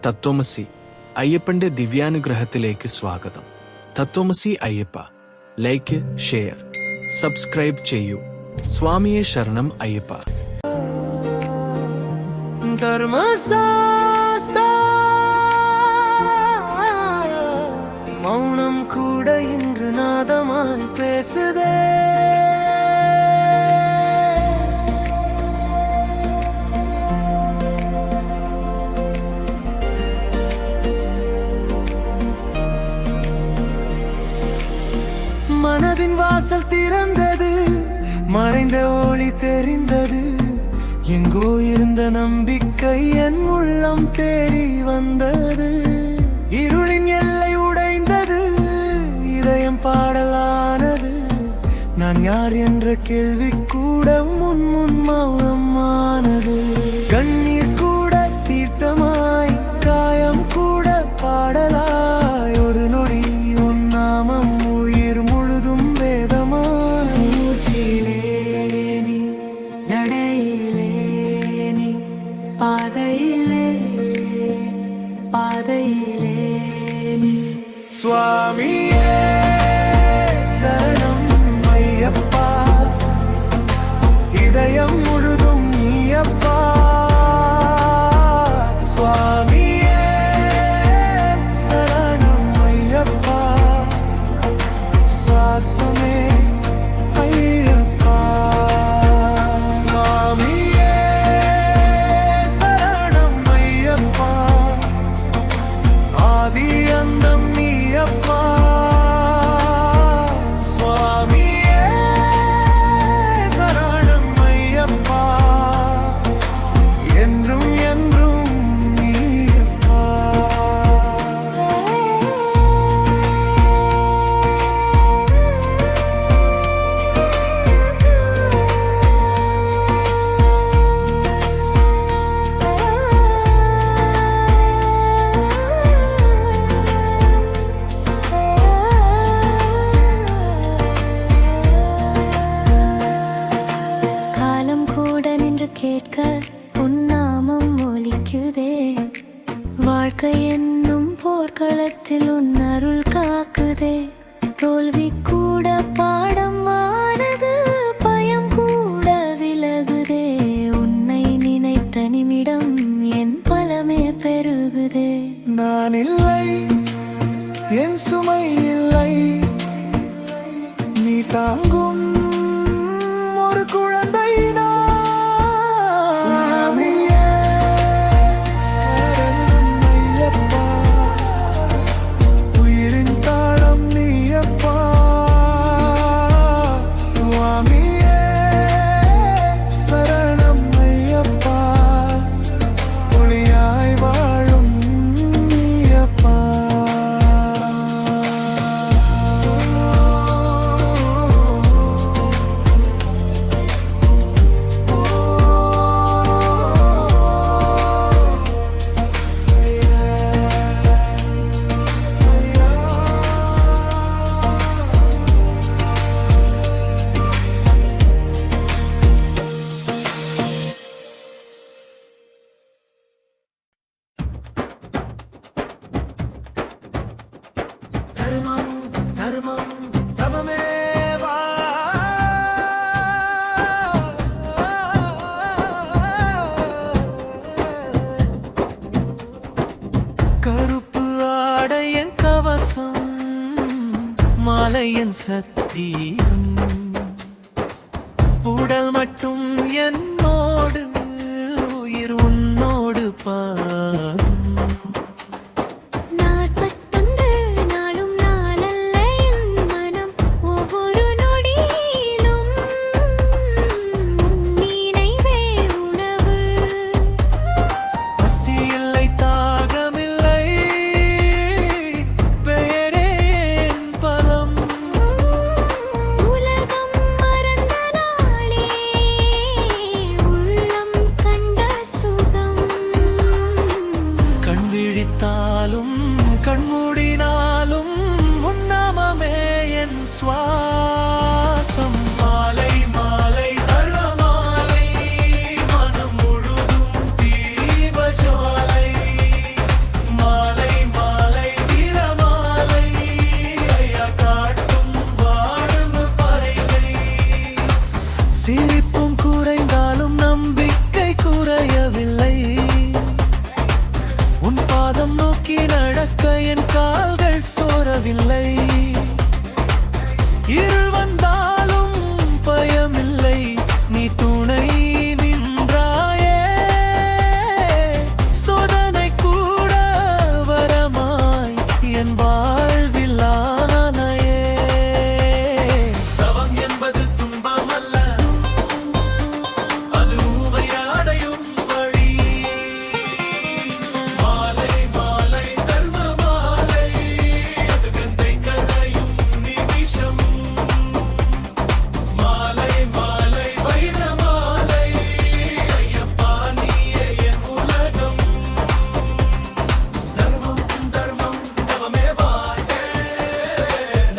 തത്വമസി അയ്യപ്പന്റെ ദിവ്യാനുഗ്രഹത്തിലേക്ക് സ്വാഗതം. തത്വമസി Ayyappa. Like, share, subscribe ചെയ്യൂ. സ്വാമിയെ ശരണം അയ്യപ്പ. மௌனம் கூட இன்று நாதமாய் பேசுதே. மனதின் வாசல் திறந்தது, மறைந்த ஒளி தெரிந்தது. எங்கோ இருந்த நம்பிக்கை என் உள்ளம் தேடி வந்தது. இருளின் எல்லை உடைந்தது, இதயம் பாடலானது. நான் யார் என்ற கேள்வி கூட முன் மௌனமானது. கண்ணீர் கூட தீர்த்தமாய், காயம் கூட பாடலாய். ஒரு நொடி உன் நாமம் உயிர் முழுதும் வேதமாய். மூச்சிலே நீ, நடையிலே நீ, பாதையிலே பாதையிலே நீ. சுவாமியே சரணம் ஐயப்பா, இதயம் முழுதும் நீயப்பா. சுவாமியே சரணம் ஐயப்பா, சுவாசமே ஐயப்பா. சுவாமியே சரணம் ஐயப்பா, ஆதி அந்தம் நீயப்பா. சுவாமியே சரணம் ஐயப்பா, என்றும் என்றும் நீயப்பா. காலம் கூட நின்று கேட்க உன் நாமம் ஒலிக்குதே. வாழ்க்கை என்னும் போர்க்களத்தில் உன் அருள் காக்குதே. தோல்வி கூட பாடமானது, பயம் கூட விலகுதே. உன்னை நினைத்த நிமிடம் என் பலமே பெருகுதே. நான் இல்லை, என் சுமை இல்லை, நீ தாங்கும் ஒரு குழந்தை நான். சுவாமியே சரணம் ஐயப்பா, உயிரின் தாளம் நீயப்பா. சுவாமியே சரணம் ஐயப்பா, ஒளியாய் வாழும் நீயப்பா. தர்மம் தர்மம் தவமேவா. கருப்பு ஆடை என் கவசம், மாலை என் சத்தியம். உடல் மட்டும் என்னோடு, உயிர் உன்னோடு பாடும். கண்மூடினாலும் உன்னாமமே என் சுவாசம். மாலை மாலை தரமாலை, மனம் முழுதும் தீபஜாலை. பாதம் நோக்கி நடக்க என் கால்கள் சோரவில்லை. இருள் வந்தாலும் பயமில்லை, நீ துணை நின்றாயே. சோதனை கூட வரமாய் என் வாழ்வில் ஆனாயே. தவம் என்பது துன்பமல்ல, அது உம்மை அடையும் வழி. மாலை மாலை தர்ம மாலை, அது கந்தை கரையும் நிமிஷம். மாலை மாலை வைர மாலை, ஐயப்பா நீயே என் உலகம். தர்மம் தர்மம் தவமே வாழ்க,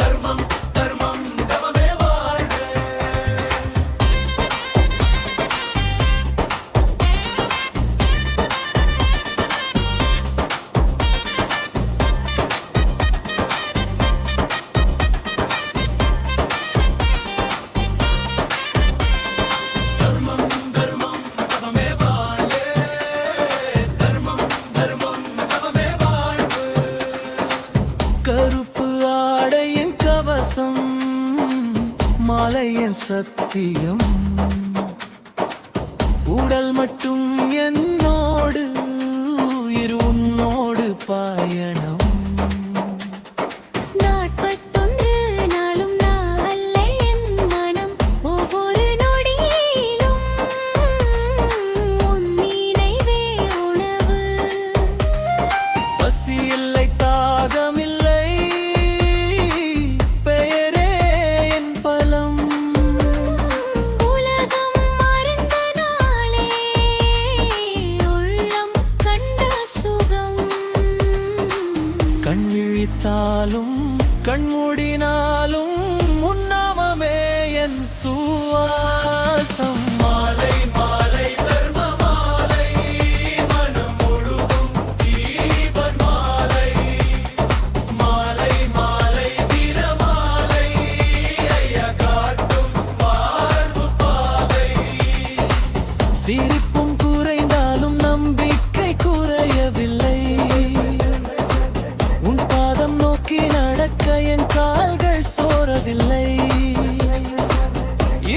தர்மம் தர்மம் தவமே வாழ்க. தர்மம் தர்மம் தவமே வாழ்க, தர்மம் தர்மம் தவமே வாழ்க. கருப்பு ஆடையின் கவசம், மாலையின் சத்தியம். உடல் மட்டும் என்னோடு, உயிர் உன்னோடு பயணம். நாட்பட்டொன்று நாளும் நாவல்ல என் மனம், ஒவ்வொரு நொடியிலும் உன் நினைவே உணவு. பசி இல்லை, தாகமில்லை, பெயரே என் பலம். உலகம் மறந்த நாளே, உள்ளம் கண்ட சுகம். கண் விழித்தாலும் கண் மூடினாலும் உன் நாமமே என் சுவாசம். மாலை மாலை தர்ம மாலை, மனம் முழுதும் தீபன் மாலை. மாலை மாலை வீர மாலை, ஐயா காட்டும் வாழ்வு பாதை. சிரிப்பும் குறைந்தாலும் நம்பிக்கை குறையவில்லை. உன் பாதம் நோக்கி நடக்க என் கால்கள் சோரவில்லை.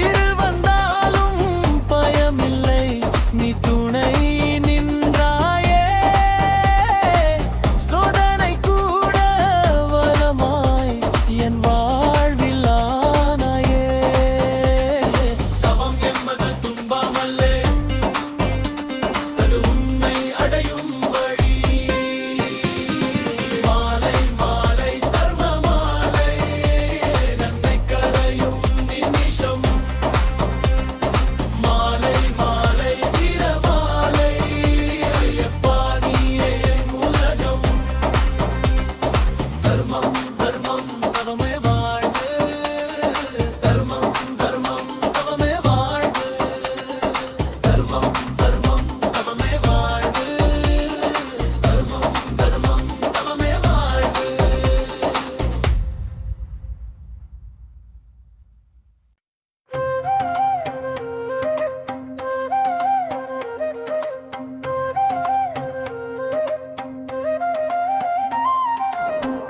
இருள் வந்தாலும் பயமில்லை, நீ துணை நின்றாயே. சோதனை கூட வரமாய் என் வாழ்வில் ஆனாயே. தவம் என்பது துன்பமல்ல, அது உம்மை அடையும் வழி. மாலை மாலை தர்ம மாலை, நன்மை கரையும் நிமிஷம். மாலை மாலை வீர மாலை, ஐயப்பா நீயே என் உலகம். தர்மம் தர்மம் தவமே வாழ்க, தர்மம் தர்மம் தவமே வாழ்க. தர்மம் தர்மம் தவமே வாழ்க, தர்மம் தர்மம் தவமே வாழ்க.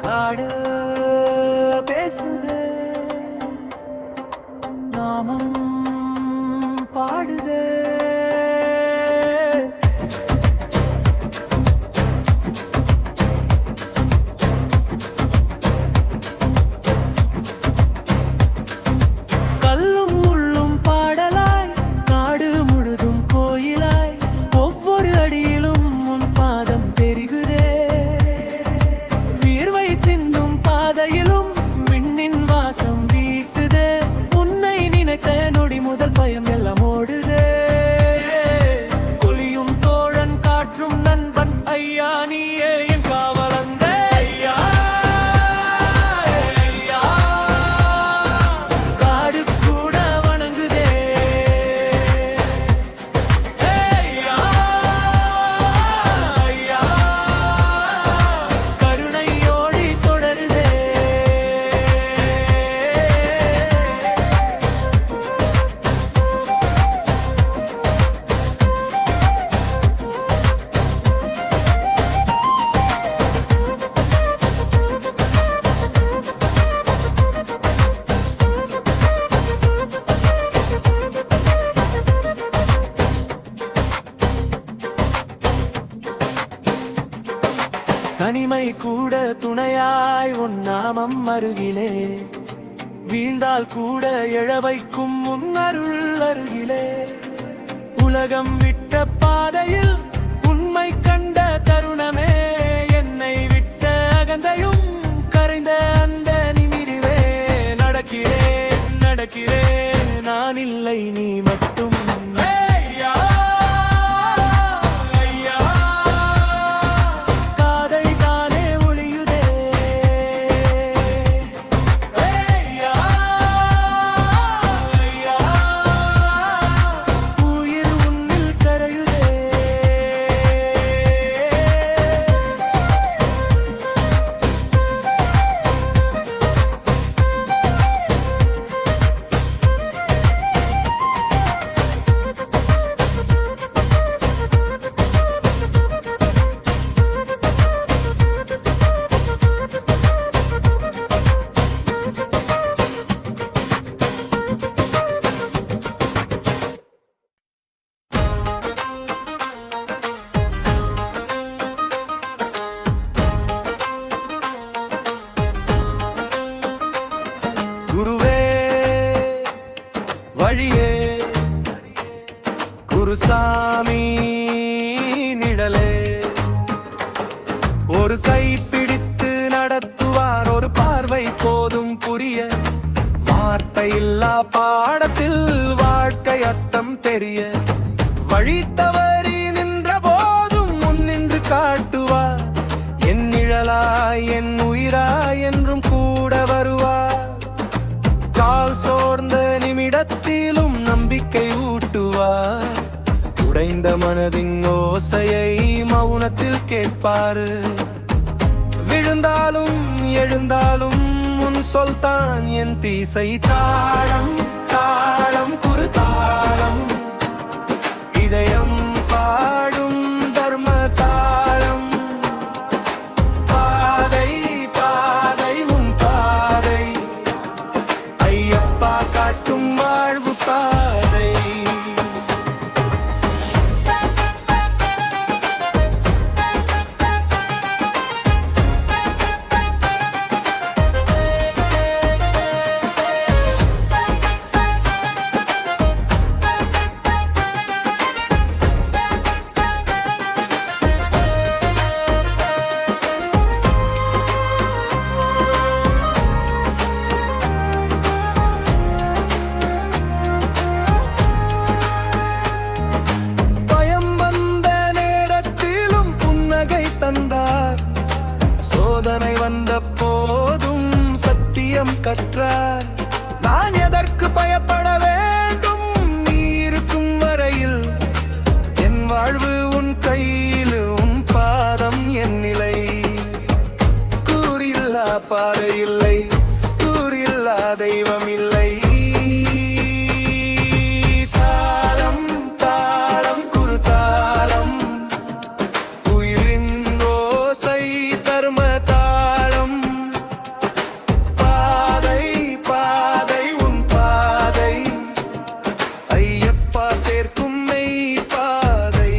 காடு பேசுதே, நாமம் பாடுதே. கல்லும் முள்ளும் பாடலாய், காடு முழுதும் கோயிலாய், ஒவ்வொரு அடியிலும் உன் பாதம் பெருகுதே. வியர்வை சிந்தும் தனிமை கூட துணையாய் உன் நாமம் அருகிலே, வீழ்ந்தால் கூட எழ வைக்கும் உன் அருள் அருகிலே. உலகம் விட்ட பாதையில் உண்மை கண்ட தருணமே, என்னை விட்ட அகந்தையும் கரைந்த அந்த நிமிடிவே. நடக்கிறேன் நடக்கிறேன் நான் இல்லை நீ மட்டும். ஐயா, ஐயா, காதை தானே ஒளியுதே. ஐயா, ஐயா, உயிர் உன்னில் கரையுதே. குருவே வழியே, குருசாமி நிழலே, ஒரு கை பிடித்து நடத்துவார், ஒரு பார்வை போதும் புரிய. வார்த்தை இல்லா பாடத்தில் வாழ்க்கை அர்த்தம் தெரிய. வழி தவறி நின்ற போதும் முன் நின்று காட்டுவார். என் நிழலாய் என் உயிராய் என்றும் கூட வருவார். கால் சோர்ந்த நிமிடத்திலும் நம்பிக்கை ஊட்டுவார். உடைந்த மனதின் ஓசையை மௌனத்தில் கேட்பாரு. விழுந்தாலும் எழுந்தாலும் உன் சொல்தான் என் தீசை. தாளம் தாளம் குரு தாளம், இதயம் பாடும் தர்ம தாளம். பாதை பாதை உன் பாதை, ஐயப்பா காட்டும் வாழ்வு பாதை. பயம் வந்த நேரத்திலும் புன்னகை தந்தார். சோதனை வந்த போதும் சத்தியம் கற்றார். நான் எதற்கு பயப்பட வேண்டும் நீ இருக்கும் வரையில். என் வாழ்வு உன் கையில், உன் பாதம் என் நிலை. கூறில்லா பாதை இல்லை, கூறில்லா தெய்வம் இல்லை. தாளம் தாளம் குரு தாளம், உயிரின் ஓசை தர்ம தாளம். பாதை பாதை உன் பாதை, ஐயப்பா சேர்க்கும் மெய் பாதை.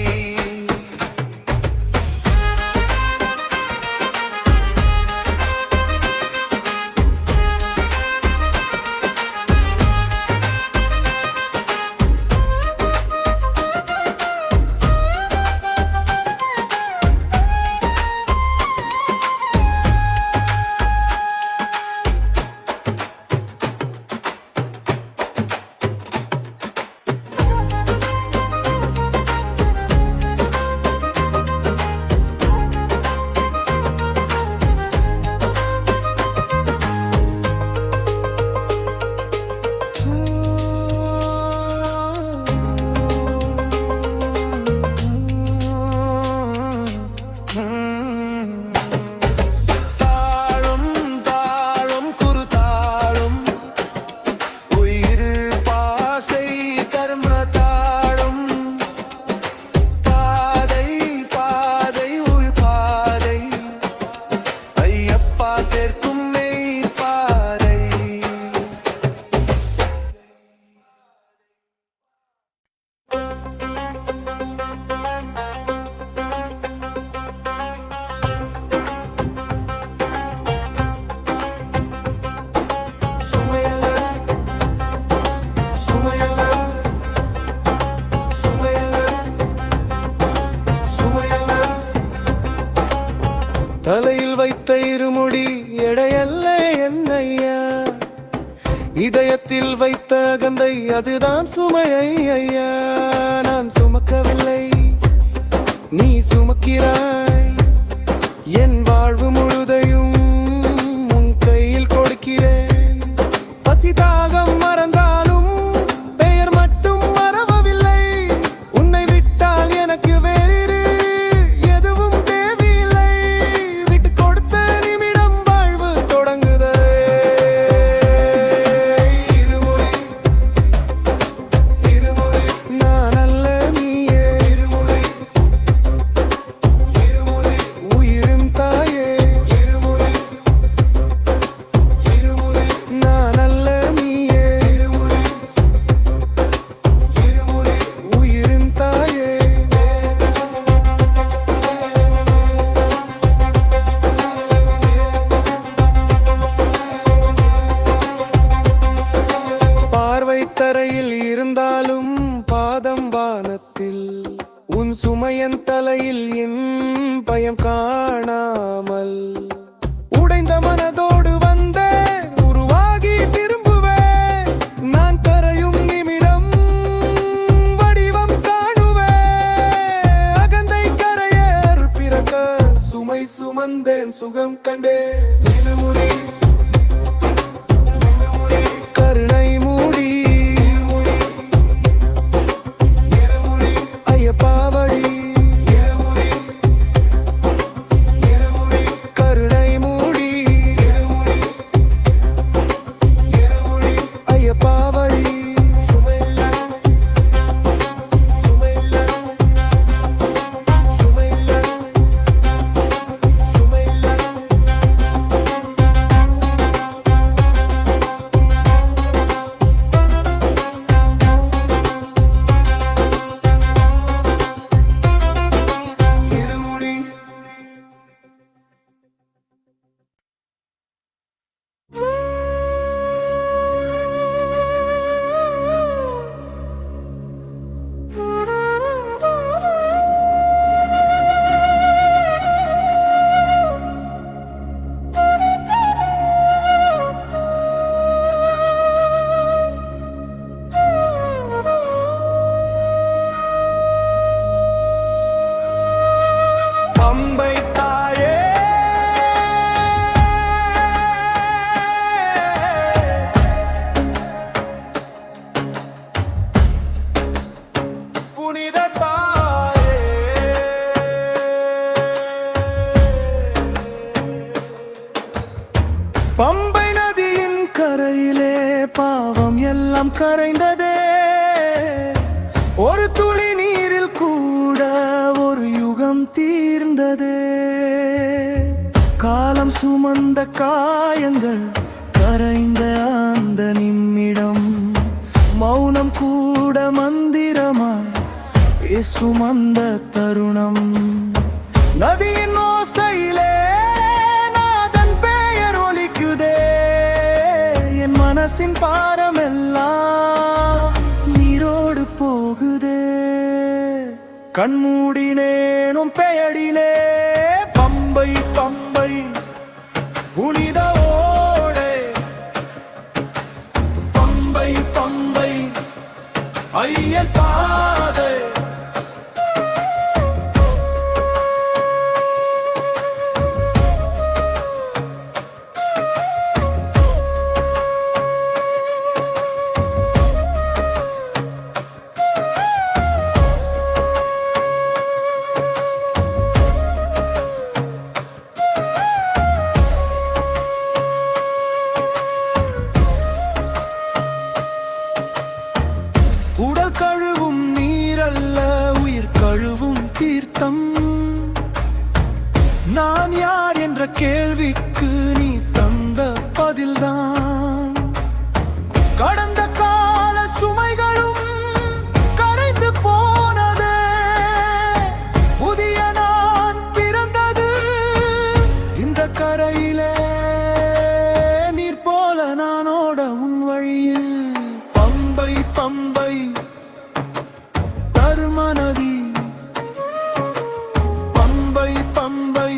தலையில் வைத்த இருமுடி எடையல்ல என்னையா, இதயத்தில் வைத்த அகந்தை அதுதான் சுமையை ஐயா. நான் சுமக்கவில்லை, நீ சுமக்கிறாய். என் வாழ்வு முழுதையும் உன் கையில் கொடுக்கிறேன். பசி தாகம் மறந்தாலும் பெயர் மட்டும் மறவவில்லை. உன்னை விட்டால் எனக்கு வேறிரு எதுவும் தேவையில்லை. விட்டு கொடுத்த நிமிடம் வாழ்வு தொடங்குதே. இருமுறை இருமுறை நான் அல்ல நீயே. இருமுறை இருமுறை உயிரும் தாயே. இருமுறை இருமுறை நான் அல்ல நீயே. இருமுறை இருமுறை உயிரும் தாயே. பார்வை தரையில் இருந்தாலும் பாதம் வானத்தில். உன் சுமையன் தலையில் என் பயம் காணாமல். உடைந்த மனதோடு வந்தேன், உருவாகி திரும்புவேன். நான் கரையும் நிமிடம் வடிவம் காணுவேன். அகந்தை கரையேறு பிறக்க சுமை சுமந்தேன், சுகம் கண்டேன். இருமுறை கருணை மூடி இருமுறை ஐயப்பா வழி. இருமுறை இருமுறை கருணை மூடி இருமுறை இருமுறை ஐயப்பா வழி. சுமையில்ல சுமையில்ல சுமையில்ல சுமையில்ல. இருமுடி பம்பை தாயே புனித தாயே. பம்பை நதியின் கரையிலே பாவம் எல்லாம் கரைந்ததே. ஒரு துளி நீரில் கூட ஒரு யுகம் தீர்ந்ததே. காலம் சுமந்த காயங்கள் கரைந்த அந்த நிமிடம். மௌனம் கூட மந்திரமாய் பேசும் அந்த தருணம். நதியின் ஓசையிலே நாதன் பெயர் ஒலிக்குதே. என் மனசின் பாரமெல்லாம் நீரோடு போகுதே. கண்மூடினேனும் பெயரிலே பம்பை பம்பை புனித ஓடே. பம்பை பம்பை ஐயன் பாதை. உடல் கழுவும் நீரல்ல, உயிர் கழுவும் தீர்த்தம். நான் யார் என்ற கேள்விக்கு நீ தந்த பதில்தான். கடந்த கால சுமைகளும் கரைந்து போனதே. புதிய நான் பிறந்தது இந்த கரையிலே. நீர் போல நானோட உன் வழியில். பம்பை பம்பை தருமநதி. பம்பை பம்பை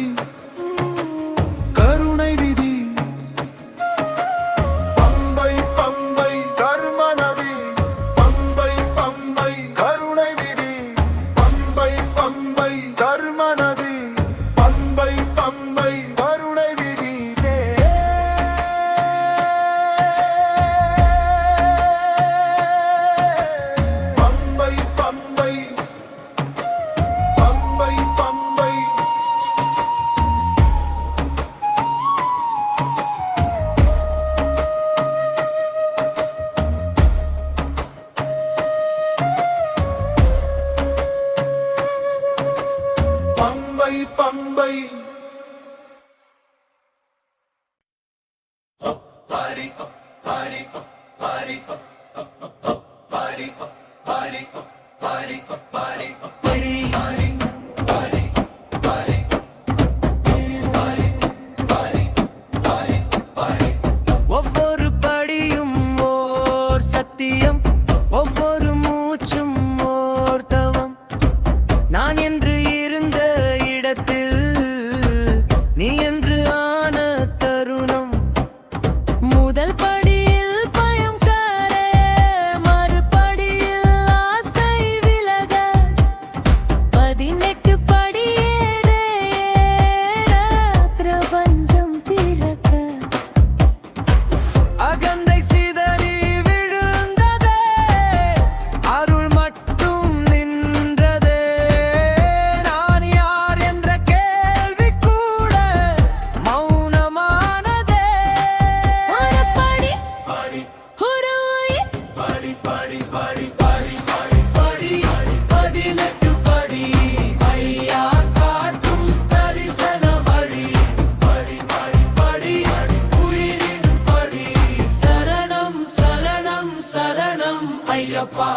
ஐயப்பா.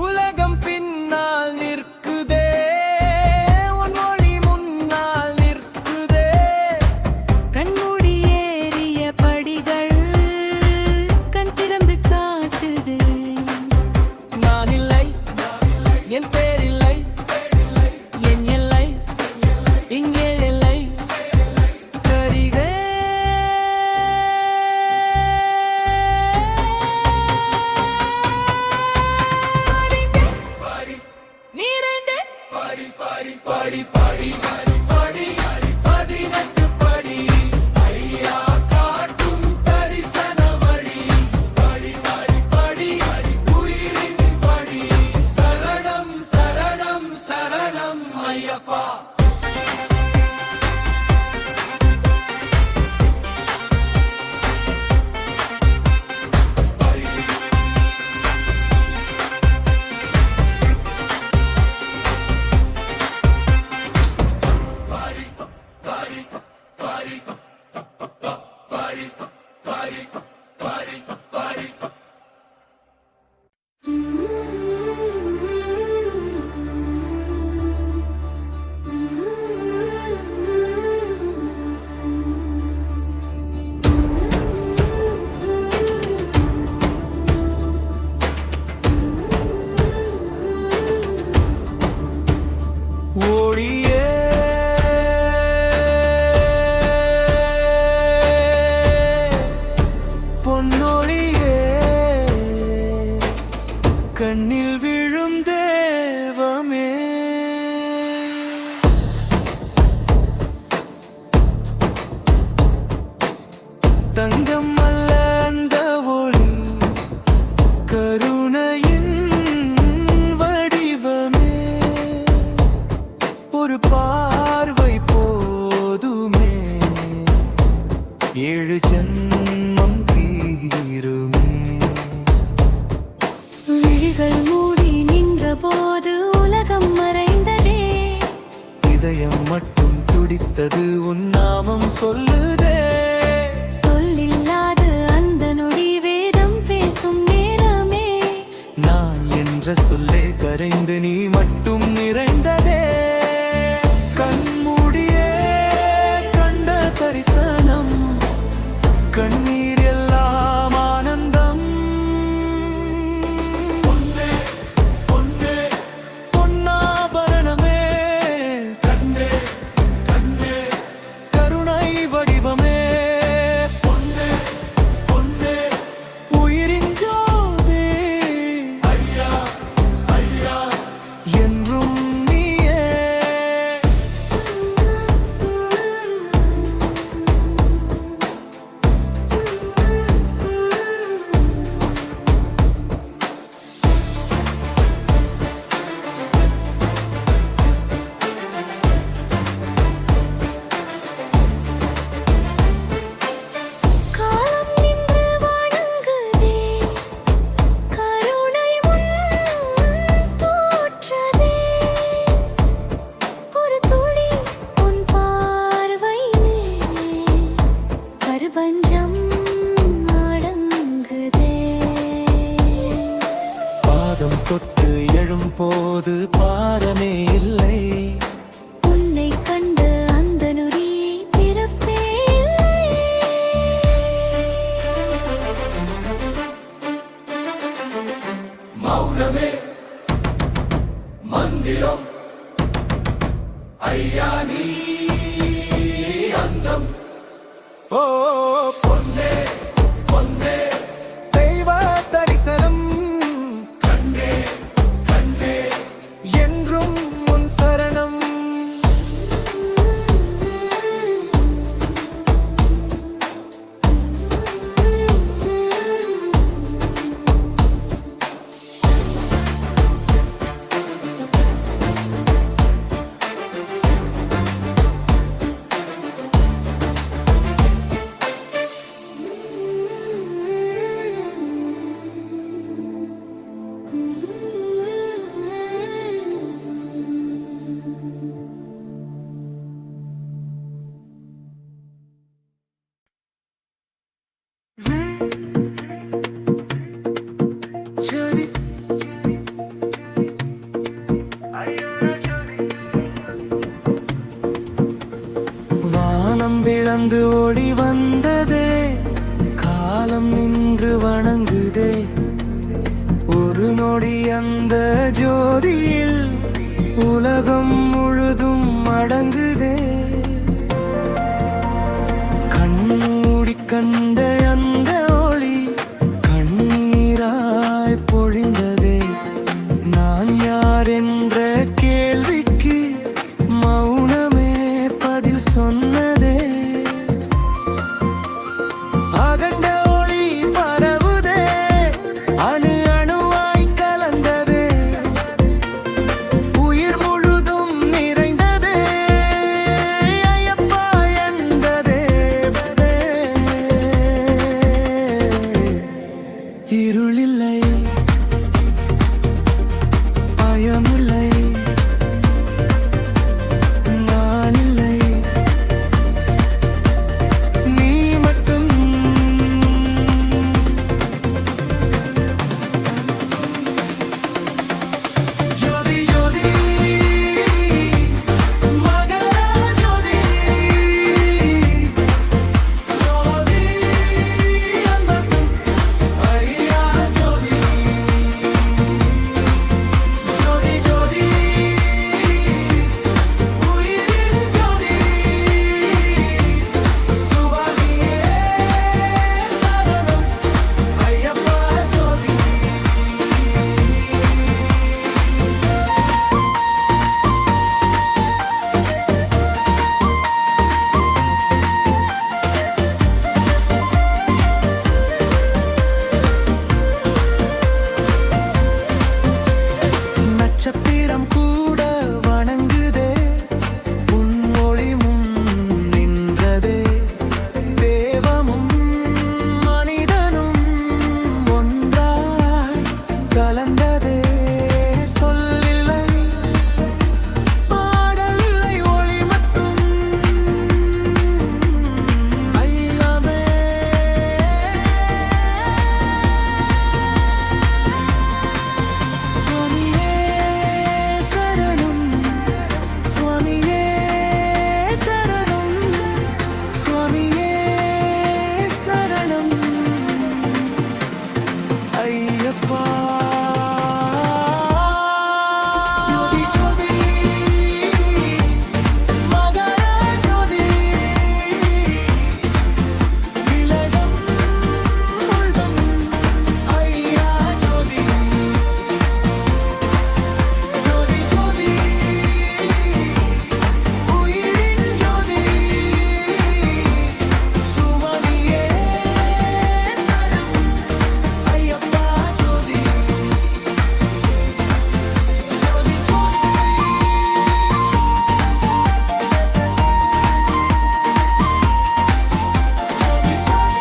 உலகம் பின்னால் நிற்குதே, உன் ஒளி முன்னால் நிற்குதே. கண்மூடி ஏறிய படிகள் கண் திறந்து காட்டுது. நான் இல்லை, என் பேர் இல்லை, என் எல்லை இங்கே இல்லை. கரிகே நீரந்து படி படி படி படி படி படி 18 படி ஐயா காட்டும் தரிசன வழி. படி படி படி உயிரின் படி. சரணம் சரணம் சரணம் ஐயப்பா. ஒளியே பொன்னொழியே கண்ணில் விழும் தேவமே. தங்கம் அல்ல அந்த ஒளி, கருணையின் வடிவமே. ஒரு பார்வை போதுமே, 7 ஜன்மம் தீருமே. விழிகள் மூடி நின்ற போது உலகம் மறைந்ததே. இதயம் மட்டும் துடித்தது, உன் நாமம் சொல்லுதே. சொல்லில்லாத அந்த நொடி வேதம் பேசும் நேரமே. நான் என்ற சொல்லே கரைந்து நீ மட்டும் நிறைந்ததே. கண்மூடியே கண்ட தரிசனம், கண்ணீர் எல்லாம் ஆனந்தம். பொன்னே பொன்னே பொன்னாபரணமே, கண்ணே கண்ணே கருணை வடிவமே. பொன்னே பொன்னே உயிரின் ஜோதி ஐயா பிளந்து ஓடி வந்ததே, காலம் நின்று வணங்குதே. ஒரு நொடி அந்த ஜோதியில் உலகம் முழுதும் அடங்குதே. கண்மூடி கண்ட அந்த ஒளி கண்ணீராய் பொழிந்ததே. நான் யார் என்ற கேள்விக்கு மௌனமே பதில் சொன்னதே. அகண்ட ஒளி பரவுதே, அணு அணுவாய் கலந்ததே. உயிர் முழுதும் நிறைந்ததே, ஐயப்பா என்பதே. இருளில்லை, பயமில்லை, நான் இல்லை, நீ மட்டும். ஜோதி ஜோதி மகர ஜோதி, ஜோதி அன்பும் ஐயா ஜோதி. ஜோதி ஜோதி உயிரின் ஜோதி, சுவாமியே சரணம் ஐயப்பா ஜோதி. நட்சத்திரம் கூட வணங்குதே, உன் ஒளி முன் நின்றதே. தேவமும் மனிதனும் ஒன்றாய் கலந்ததே. சொல்லில்லை, பாடலில்லை, ஒளி மட்டும் ஐயமே. சுவாமியே சரணம், சுவாமியே சரணம், சுவாமியே சரணம் ஐயப்பா. ஜோதி ஜோதி மகர ஜோதி, விலகம் முழுதும் ஐயா ஜோதி. ஜோதி ஜோதி உயிரின் ஜோதி, சுவாமியே சரணம் ஐயப்பா ஜோதி. ஜோதி ஜோதி ஜோதி ஜோதி.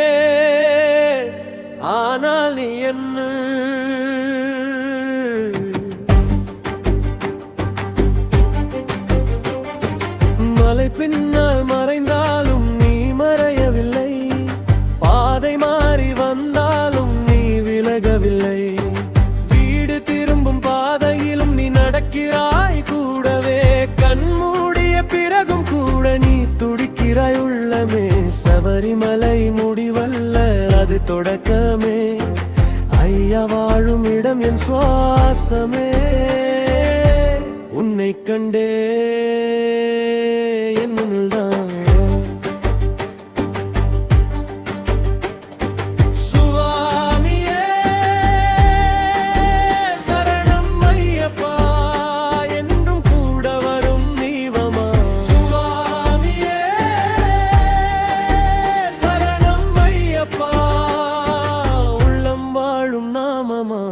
திரும்புகிறேன், ஆனால் நீ என்ன மலை பின்னால் மறைந்தாலும் நீ மறையவில்லை. பாதை மாறி வந்தாலும் நீ விலகவில்லை. வீடு திரும்பும் பாதையிலும் நீ நடக்கிறாய் கூடவே. கண்மூடிய பிறகும் கூட நீ துடிக்கிறாய் உள்ளமே. சபரிமலை முடிவல்ல, அது தொடக்கமே. ஐயா வாழும் இடம் என் சுவாசமே. உன்னை கண்டே என் முன்னில்தான். சுவாமியே சரணம் ஐயப்பா, என்றும் கூட வரும் தெய்வமா. சுவாமியே சரணம் ஐயப்பா, உள்ளம் வாழும் நாமமா.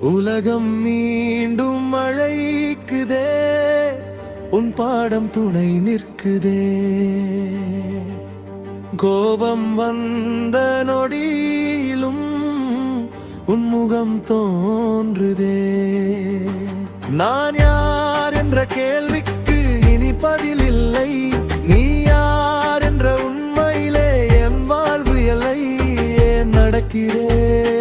உலகம் மீண்டும் அழைக்குதே, உன் பாடம் துணை நிற்குதே. கோபம் வந்த நொடியிலும் உன் முகம் தோன்றுதே. நான் யார் என்ற கேள்விக்கு இனி பதில் இல்லை. நீ யார் என்ற உண்மையிலே என் வாழ்வு எல்லை. ஏன் நடக்கிறேன்